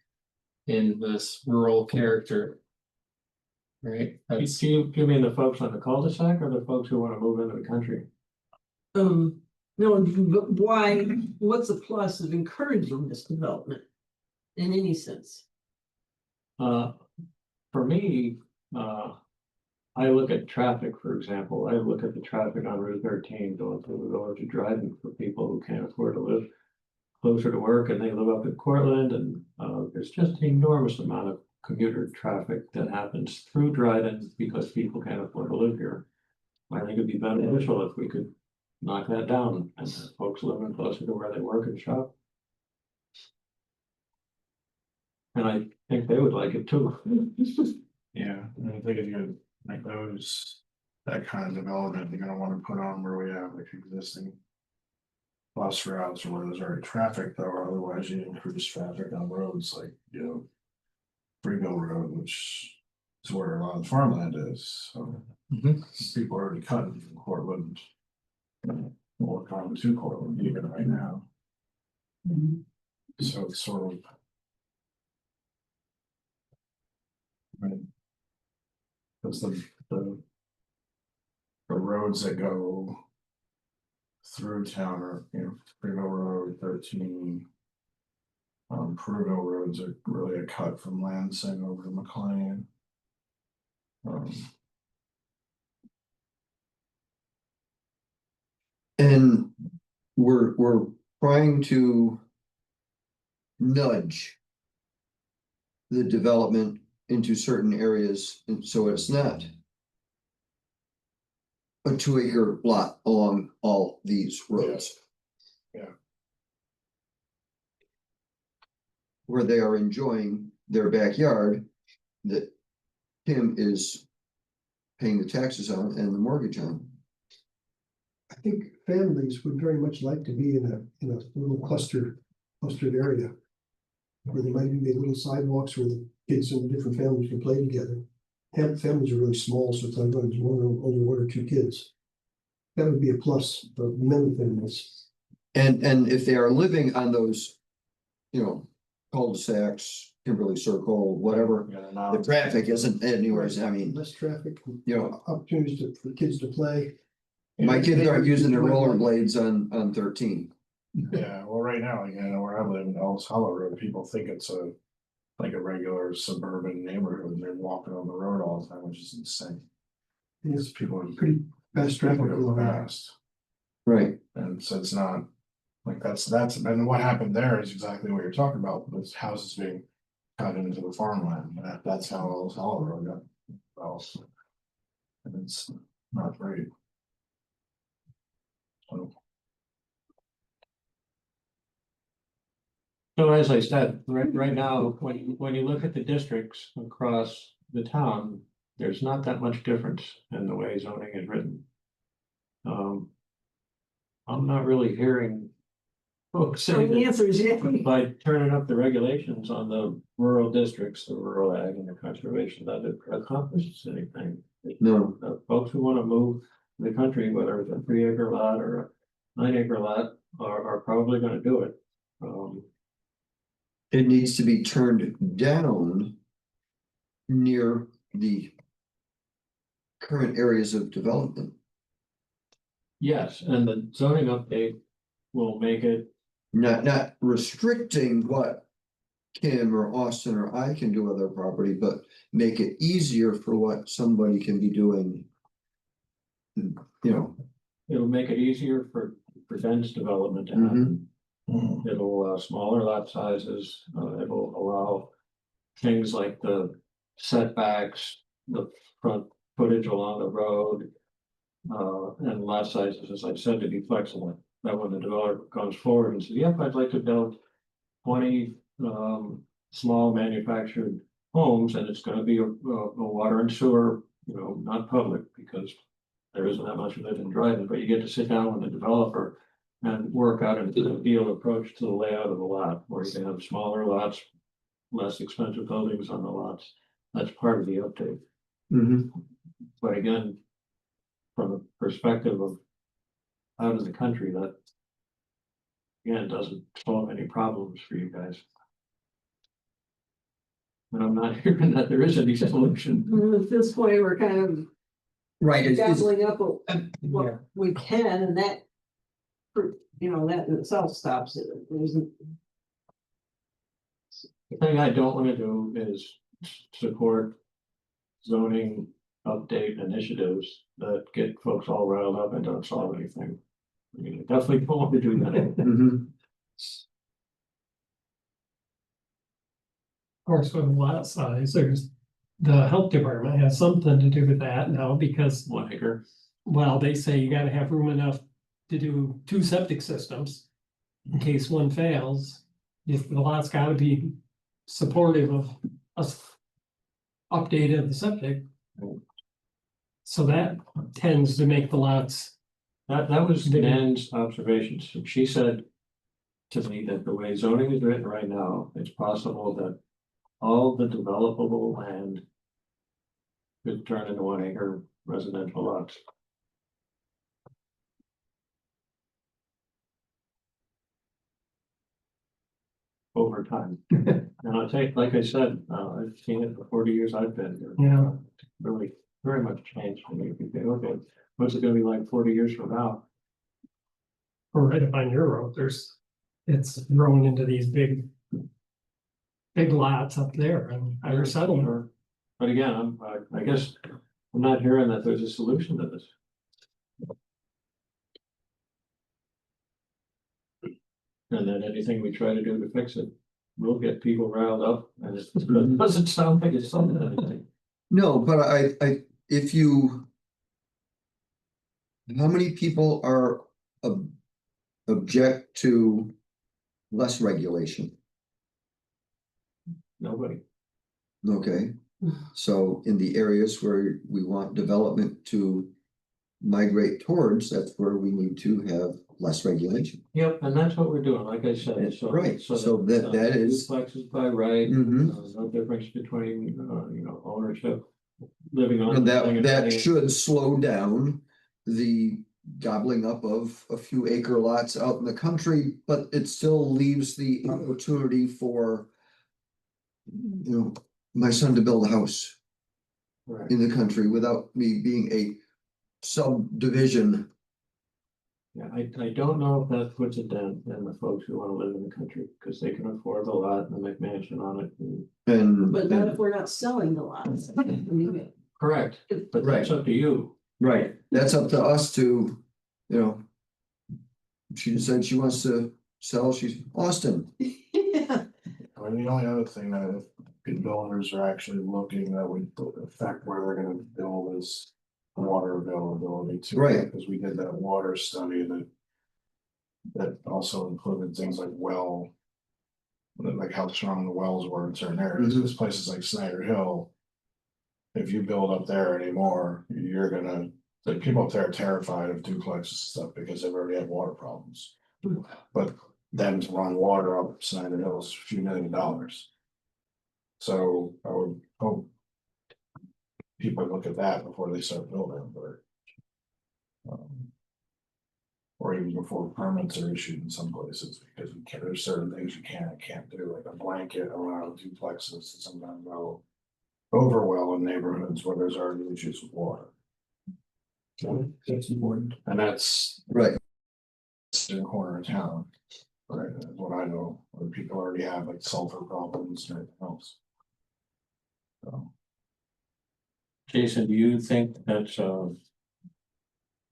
in this rural character. Right, that's, do you mean the folks on the cul-de-sac or the folks who wanna move into the country? No, but why, what's the plus of encouraging this development? In any sense? For me, I look at traffic, for example, I look at the traffic on Route 13 going through the village of Dryden for people who can't afford to live closer to work and they live up in Cortland and there's just an enormous amount of commuter traffic that happens through Dryden because people can't afford to live here. I think it'd be beneficial if we could knock that down and have folks living closer to where they work and shop. And I think they would like it too. Yeah, and I think if you like those, that kind of development, you're gonna wanna put on where we have like existing. Bus routes or where there's already traffic though, or otherwise you increase traffic on roads like, Freeville Road, which is where a lot of farmland is, so. Mhm. People are already cutting from Cortland. Or coming to Cortland even right now, so it's sort of. Right. Cause the roads that go. Through town are, Freeville Road 13. Prudhoe Road's are really a cut from Lansing over to McLean. And we're trying to nudge the development into certain areas, and so it's not a 2-acre lot along all these roads. Yeah. Where they are enjoying their backyard that Tim is paying the taxes on and the mortgage on. think families would very much like to be in a little clustered area. Where there might be little sidewalks where the kids and different families can play together. Families are really small, so sometimes there's only one or two kids. That would be a plus for many families. And if they are living on those, cul-de-sacs, Kimberly Circle, whatever, Yeah, now the it's- traffic isn't anyways, I mean, Less traffic, opportunities for kids to play. my kids aren't using their Enjoy life. rollerblades on 13. Yeah, well, right now, where I live in Ellis Hollow Road, people think it's like a regular suburban neighborhood. They're walking on the road all the time, which is insane. It's People are pretty fast traffic people go along there. fast. Right. And so it's not, like, that's, and what happened there is exactly what you're talking about, with houses being cut into the farmland, and that's how Ellis Hollow Road got developed. And it's not great. So, So as I said, right now, when you look at the districts across the town, there's not that much difference in the way zoning is written. I'm not really hearing folks So say the that answer is yeah. by turning up the regulations on the rural districts, the rural ag and the conservation, that it accomplishes anything. No, Folks who want to move the country, whether it's a 3-acre lot or a 9-acre lot, are probably gonna do it. it needs to be turned down near the current areas of development. Yes, and the zoning update will make it, Not restricting what Kim or Austin or I can do with our property, but make it easier for what somebody can be doing. it'll make it easier for dense development to happen. It'll allow smaller lot sizes, it'll allow things like the setbacks, the front footage along the road. And lot sizes, as I said, to be flexible, that when the developer comes forward and says, yep, I'd like to build 20 small manufactured homes, and it's gonna be a water and sewer, not public, because there isn't that much of it in Dryden, but you get to sit down with the developer and work out an ideal approach to the layout of the lot, where you can have smaller lots, less expensive buildings on the lots. That's part of the update. But again, from the perspective of out of the country, that again doesn't solve any problems for you guys. But I'm not hearing that there is any solution. At this point, we're kind of Right, gobbling up what we can, and that, that in itself stops it. There isn't. The thing I don't want to do is support zoning update initiatives that get folks all riled up and don't solve anything. I mean, I definitely don't want to do that. Mhm. Of course, with lot size, there's, the health department has something to do with that now because, 1 acre. well, they say you gotta have room enough to do 2 septic systems. In case one fails, if the lot's gotta be supportive of us updated the septic. So that tends to make the lots, That was Maybe. Nan's observations. She said to me that the way zoning is written right now, it's possible that all the developable land could turn into 1 acre residential lots. Over time. And I'll take, like I said, I've seen it for 40 years I've been here. Yeah. Really, very much changed. I mean, if you think, okay, what's it gonna be like 40 years from now? or right up on your road, it's growing into these big lots up there and higher settlement. Sure. But again, I guess I'm not hearing that there's a solution to this. And then anything we try to do to fix it, we'll get people riled up, and it doesn't sound like it's something anything. No, but if you. How many people are object to less regulation? Nobody. Okay, so in the areas where we want development to migrate towards, that's where we need to have less regulation. Yep, and that's what we're doing, like I said, so. Right, so that is- Duplexes by right, Mhm. no difference between, ownership, living on. And the thing that, and that paying it. should slow down the gobbling up of a few acre lots out in the country, but it still leaves the opportunity for, you know, my son to build a house Right. in the country without me being a subdivision. Yeah, I don't know if that puts a dent in the folks who wanna live in the country, cause they can afford the lot and the McMansion on it. And. But not if we're not selling the lots. I mean, Correct, but that's up to you. Right, that's up to us to, you know. She said she wants to sell, she's Austin. yeah. I mean, the only other thing that if builders are actually looking that would affect where they're gonna build is water availability too. Right. Because we did that water study that also included things like like how strong the wells were in certain areas, Mhm. because places like Snyder Hill. If you build up there anymore, you're gonna, the people up there are terrified of duplexes and stuff because they've already had water problems. But then to run water up Snyder Hill is a few $1,000,000. So I would hope. People look at that before they start building, but. Or even before permits are issued in some places, because there's certain things you can and can't do, like a blanket around duplexes, and sometimes go. Over well in neighborhoods where there's already issues with water. That's important. And that's Right, in the corner of town. Right, that's what I know, where people already have like sulfur problems and everything else. So, Jason, do you think that's a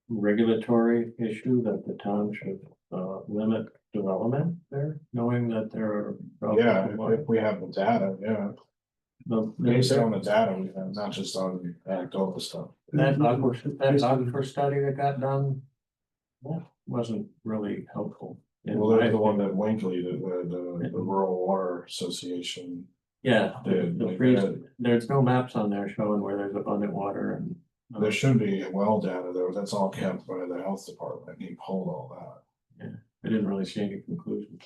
regulatory issue that the town should limit development there, knowing that there are? yeah, if we have the data, yeah, based on the data, we have, not just on anecdotal stuff. That aquifer study that got done, that wasn't really helpful. in Well, my there's the one opinion. that Winkley, the Rural Water Association, Yeah, did, the like freeze- that. there's no maps on there showing where there's abundant water and. There should be well data though, that's all kept by the health department, he pulled all that. I didn't really see any conclusions.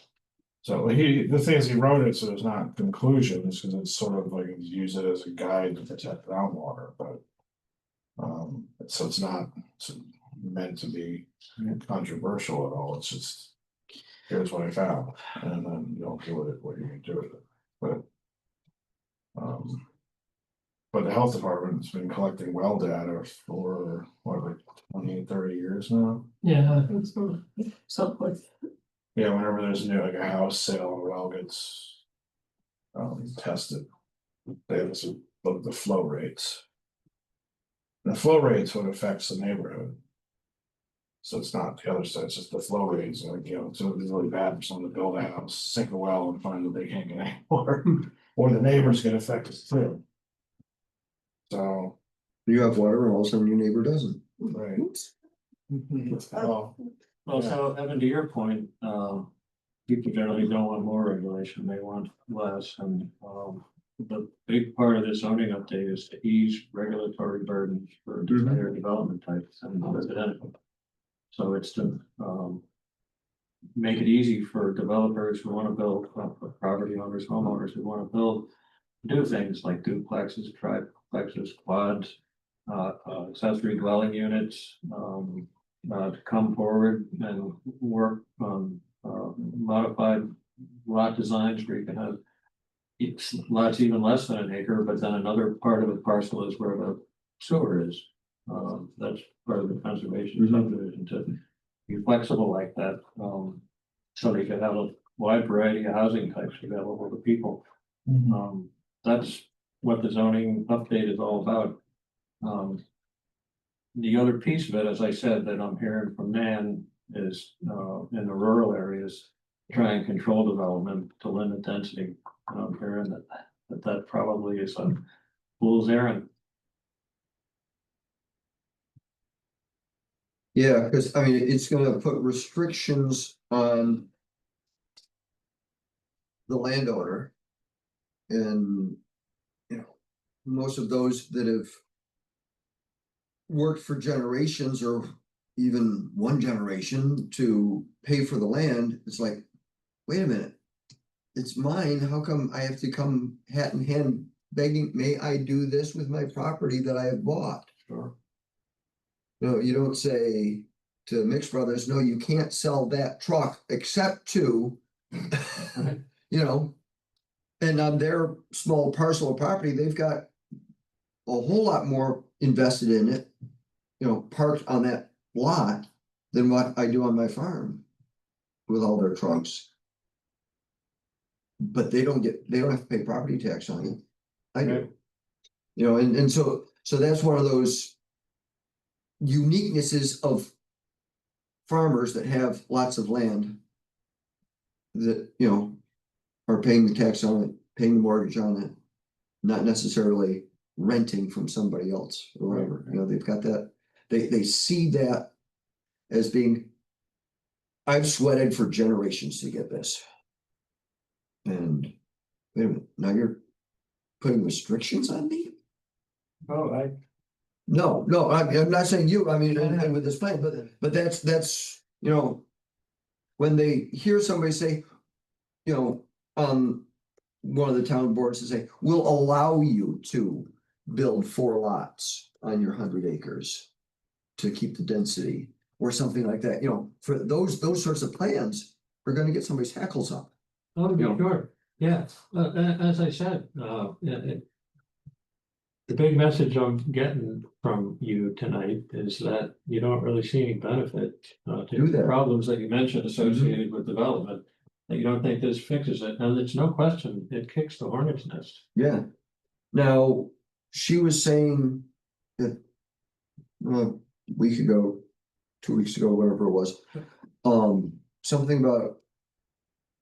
So the thing is, he wrote it, so it's not conclusions, because it's sort of like use it as a guide to protect groundwater, but. So it's not meant to be controversial at all, it's just. Here's what I found, and then you don't do with it what you can do with it, but. But the health department's been collecting well data for what, like 20-30 years now. Yeah, Something like. Yeah, whenever there's a new, like a house sale, a well gets. Tested. They have to look at the flow rates. The flow rates what affects the neighborhood. So it's not the other side, it's just the flow rates, like, so it's really bad for someone to build a house, sink a well and find that they can't get any water. Or the neighbors get affected too. So, you have water, and all of a sudden your neighbor doesn't. right. Well, Well, so Evan, to your point, people generally don't want more regulation, they want less, and, the big part of this zoning update is to ease regulatory burdens for desired development types and residential. So it's to, make it easy for developers who wanna build, property owners, homeowners who wanna build, do things like duplexes, triplexes, quads, accessory dwelling units, to come forward and work on modified lot designs where you can have lots even less than an acre, but then another part of the parcel is where the sewer is. That's part of the conservation subdivision to be flexible like that. So they can have a wide variety of housing types available to people. That's what the zoning update is all about. The other piece of it, as I said, that I'm hearing from Nan is, in the rural areas, try and control development to limit density. And I'm hearing that probably is a fool's errand. Yeah, because I mean, it's gonna put restrictions on. The landowner. And, most of those that have. worked for generations or even one generation to pay for the land, it's like, wait a minute. It's mine, how come I have to come hat in hand begging, may I do this with my property that I have bought? Sure. No, you don't say to Mix Brothers, no, you can't sell that truck except to. Right. You know, and on their small parcel of property, they've got a whole lot more invested in it, you know, parked on that lot than what I do on my farm with all their trucks. But they don't have to pay property tax on it. I do. Right. You know, and so that's one of those uniquenesses of farmers that have lots of land that, you know, are paying the tax on it, paying the mortgage on it, not necessarily renting from somebody else or whatever, you know, they've got that, they see that as being, I've sweated for generations to get this. And wait a minute, now you're putting restrictions on me? Oh, No, I'm not saying you, I mean, and with this plan, but that's, you know. When they hear somebody say, you know, one of the town boards to say, we'll allow you to build 4 lots on your 100 acres. To keep the density or something like that, you know, for those sorts of plans, we're gonna get somebody's hackles up. oh, Yeah. sure, yeah, as I said, the big message I'm getting from you tonight is that you don't really see any benefit to Do the that. problems that you mentioned associated with development. That you don't think this fixes it, and it's no question, it kicks the hornet's nest. Yeah. Now, she was saying that a week ago, 2 weeks ago, whatever it was, something about.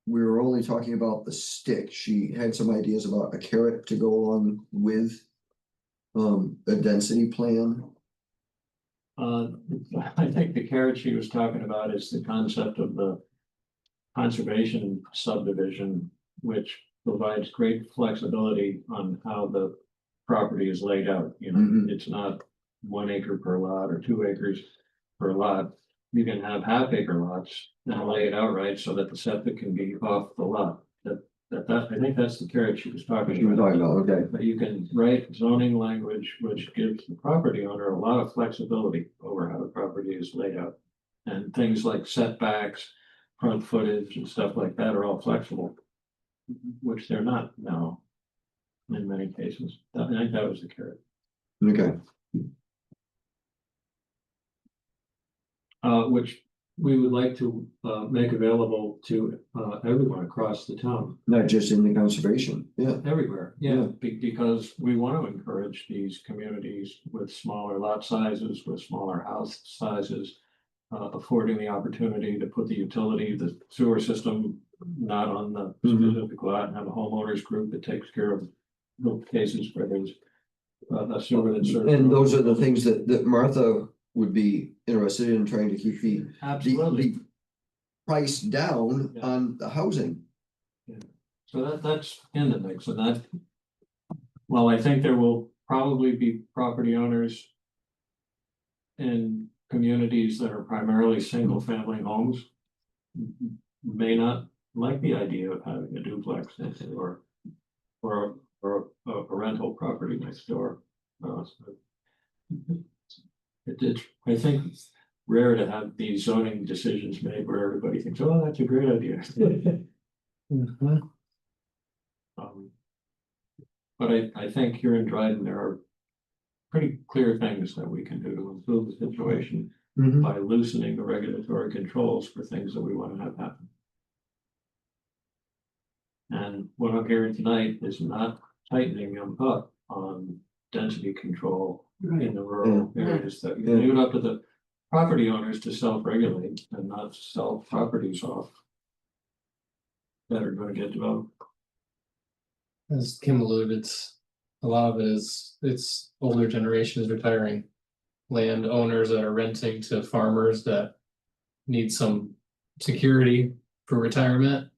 We were only talking about the stick. She had some ideas about a carrot to go along with. A density plan. I think the carrot she was talking about is the concept of the conservation subdivision, which provides great flexibility on how the property is laid out, you know, Mhm. it's not 1 acre per lot or 2 acres per lot. You can have half-acre lots and lay it out right so that the septic can be off the lot. I think that's the carrot she was talking She was about. talking about, okay, But you can write zoning language which gives the property owner a lot of flexibility over how the property is laid out. And things like setbacks, front footage and stuff like that are all flexible. Which they're not now. In many cases, I think that was the carrot. okay, Which we would like to make available to everyone across the town. not just in the conservation, yeah, Everywhere, yeah, Yeah. because we want to encourage these communities with smaller lot sizes, with smaller house sizes. Affording the opportunity to put the utility, the sewer system, not on the Mhm. specific lot, and have a homeowners group that takes care of the cases where there's a sewer that's. and those are the things that Martha would be interested in trying to keep the. Absolutely, The price down Yeah. on the housing. so that's in the mix, and that. Well, I think there will probably be property owners. In communities that are primarily single family homes. May not like the idea of having a duplex or. Or a rental property next door. So It's, I think, it's rare to have these zoning decisions made where everybody thinks, oh, that's a great idea. But I think here in Dryden, there are pretty clear things that we can do to improve the situation by loosening the regulatory controls for things that we want to have happen. And what I'm hearing tonight is not tightening them up on density control in the rural areas, that you leave it up to the property owners to self-regulate and not sell properties off that are going to get developed. As Kim alluded, it's a lot of it is, it's older generations retiring. Landowners that are renting to farmers that need some security for retirement.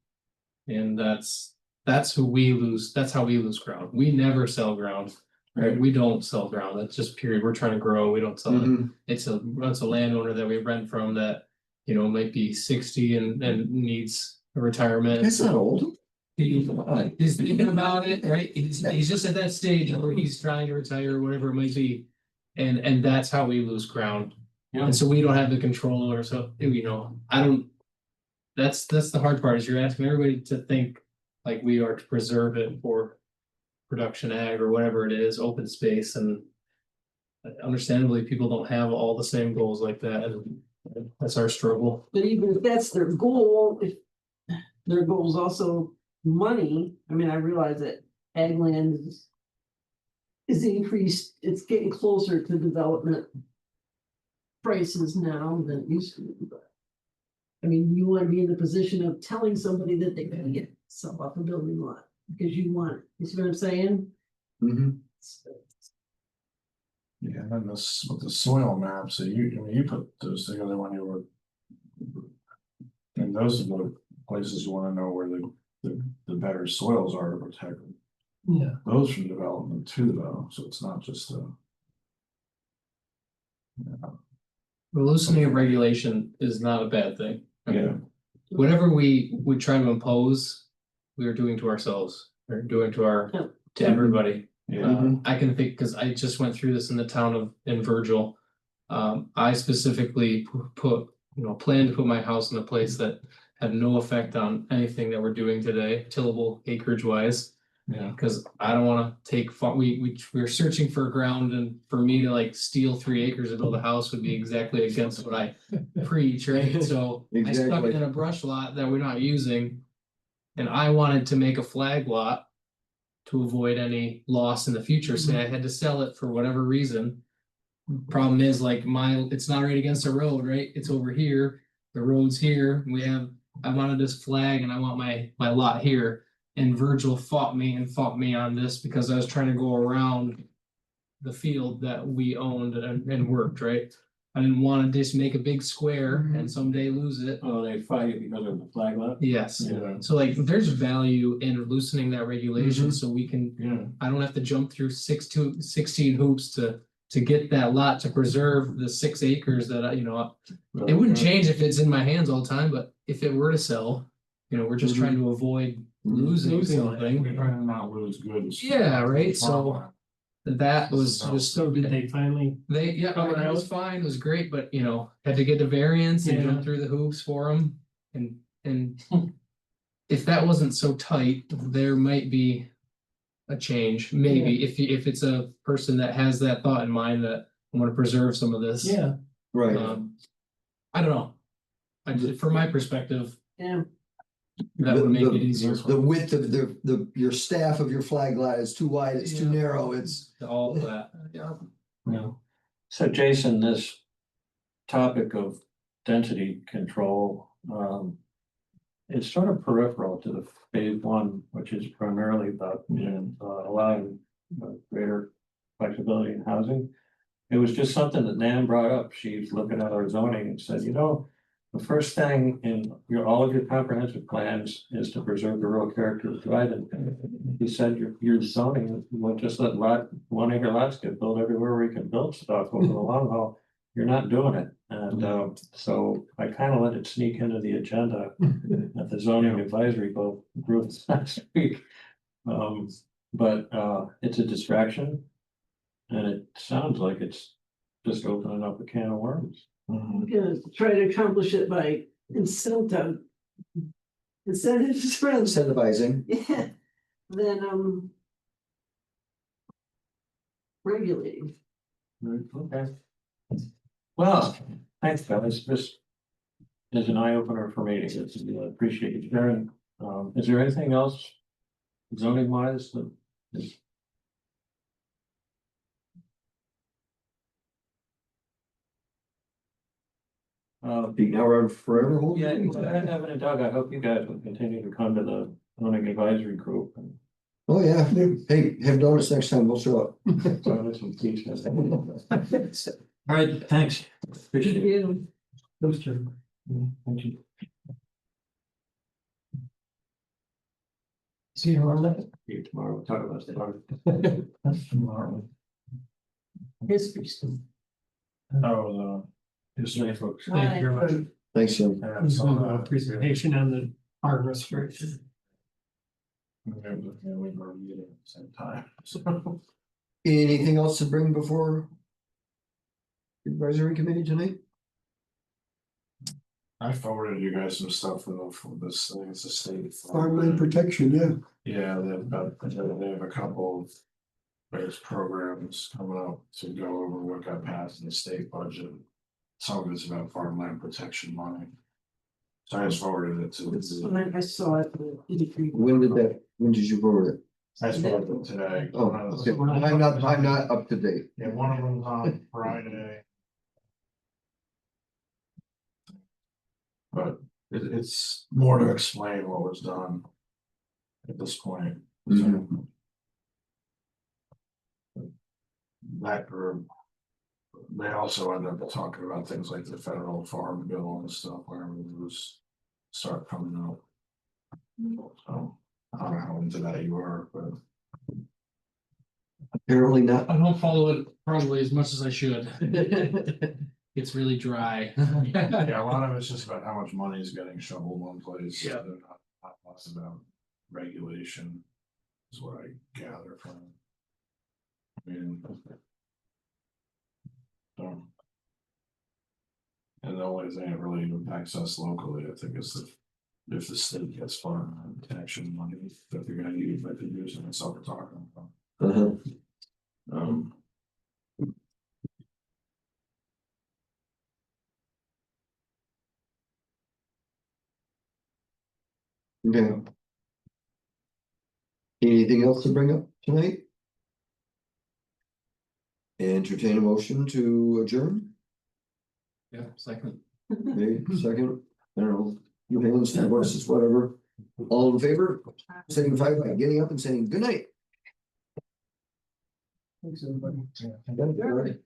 And that's who we lose, that's how we lose ground. We never sell ground right? We don't sell ground, that's just period, we're trying to grow, we don't sell it. Mhm. It's a landowner that we rent from that, you know, might be 60 and needs a retirement. It's not old. He's thinking about it, right? He's just at that stage where he's trying to retire, whatever it might be. And that's how we lose ground. Yeah. And so we don't have the control or so, you know, I don't. That's the hard part is you're asking everybody to think like we are to preserve it for production ag or whatever it is, open space and. Understandably, people don't have all the same goals like that and that's our struggle. But even if that's their goal, if their goal is also money, I mean, I realize that ag land is increased, it's getting closer to development prices now than it used to be, but. I mean, you wanna be in the position of telling somebody that they can get sell off a building lot, because you want it, you see what I'm saying? Mhm. Yeah, and then this, with the soil maps, so you, I mean, you put those together when you were. And those are the places you wanna know where the better soils are to protect Yeah. those from development too, though, so it's not just a. Yeah, The loosening of regulation is not a bad thing. yeah, Whatever we try to impose, we are doing to ourselves, or doing to Yeah. everybody. yeah, I can think, cause I just went through this in the town in Virgil. I specifically put, you know, planned to put my house in a place that had no effect on anything that we're doing today, tillable acreage wise. yeah. Cause I don't wanna take, we're searching for ground and for me to like steal 3 acres to build a house would be exactly against what I preach, right? So I stuck Exactly. it in a brush lot that we're not using. And I wanted to make a flag lot. To avoid any loss in the future, say I had to sell it for whatever reason. Problem is like it's not right against the road, right? It's over here, the road's here, I wanted this flag and I want my lot here. And Virgil fought me on this because I was trying to go around. The field that we owned and worked, right? I didn't wanna just make a big square and someday lose it. Oh, they fight it because of the flag lot? Yes, Yeah. so like there's value in loosening that regulation so we can, Yeah, I don't have to jump through 16 hoops to get that lot to preserve the 6 acres that I, you know. It wouldn't change if it's in my hands all the time, but if it were to sell, you know, we're just trying to avoid losing Losing it. we're something. trying to not lose goods. Yeah, right, so that was just So did they finally? yeah, Come it was around? fine, it was great, but you know, had to get the variance and jump Yeah. through the hoops for them and. If that wasn't so tight, there might be a change, maybe, if it's a person that has that thought in mind that I wanna preserve some of this. Yeah. Right. I don't know. From my perspective, Yeah, that would make it easier The for width of your staff of your flag lot is too wide, it's too Yeah. narrow, it's. all of that, yeah. Yeah. So Jason, this topic of density control, it's sort of peripheral to the phase one, which is primarily about, allowing greater flexibility in housing. It was just something that Nan brought up. She's looking at our zoning and said, you know, the first thing in all of your comprehensive plans is to preserve the rural character of Dryden. He said your zoning will just let 1 acre lots get built everywhere we can build stuff over the long haul. You're not doing it. And so I kind of let it sneak into the agenda at the zoning advisory group last week. But it's a distraction. And it sounds like it's just opening up a can of worms. I'm gonna try to accomplish it by incentives rather, Incentivizing. yeah, then regulating. Okay. Well, thanks, guys. This is an eye opener for me. I appreciate you sharing. Is there anything else zoning wise that is? Be our forever hold. Yeah, Evan and Doug, I hope you guys will continue to come to the zoning advisory group and Oh, yeah, hey, have donuts next time, we'll show up. try some teach us. All right, thanks. Appreciate it. Yeah. Those two. Thank you. See you on that. See you tomorrow, talk about that. Tomorrow. History school. Oh, the history folks. Thank you very much. Thanks, Jim. Yeah, This is so, a presentation on the farm restoration. we have the family board meeting at the same time, so. Anything else to bring before advisory committee tonight? I forwarded you guys some stuff for this thing, it's a state. Farmland protection, yeah. Yeah, they have a couple of various programs coming up to go over what got passed in the state budget. Some of it's about farmland protection money. So I just forwarded it to. I saw it. When did you forward it? I just forwarded it today. Oh, okay. I'm not up to date. Yeah, one of them's on Friday. But it's more to explain what was done at this point. Mhm. That group, they also end up talking about things like the federal farm bill and stuff, where those start coming out. So, I don't know how into that you are, but Apparently not. I don't follow it probably as much as I should. It's really dry. yeah, a lot of it's just about how much money is getting shoveled one place. Yeah. They're not lots about regulation, is what I gather from. I mean. So. And the only thing that really impacts us locally, I think, is if the state gets farm protection money that they're gonna use, like they're using, that's all we're talking about. Uh-huh. Um. Okay. Anything else to bring up tonight? Entertain a motion to adjourn, Yeah, second. maybe second, I don't know, your hands, your voices, whatever. All in favor, signify by getting up and saying good night. Thanks, everybody. Alright.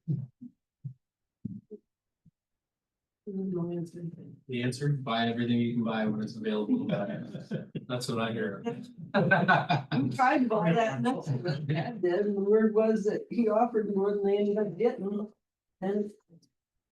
The answer, buy everything you can buy when it's available. That's what I hear. I tried to buy that, nothing, Dad did, and the word was that he offered more than they ended up getting. And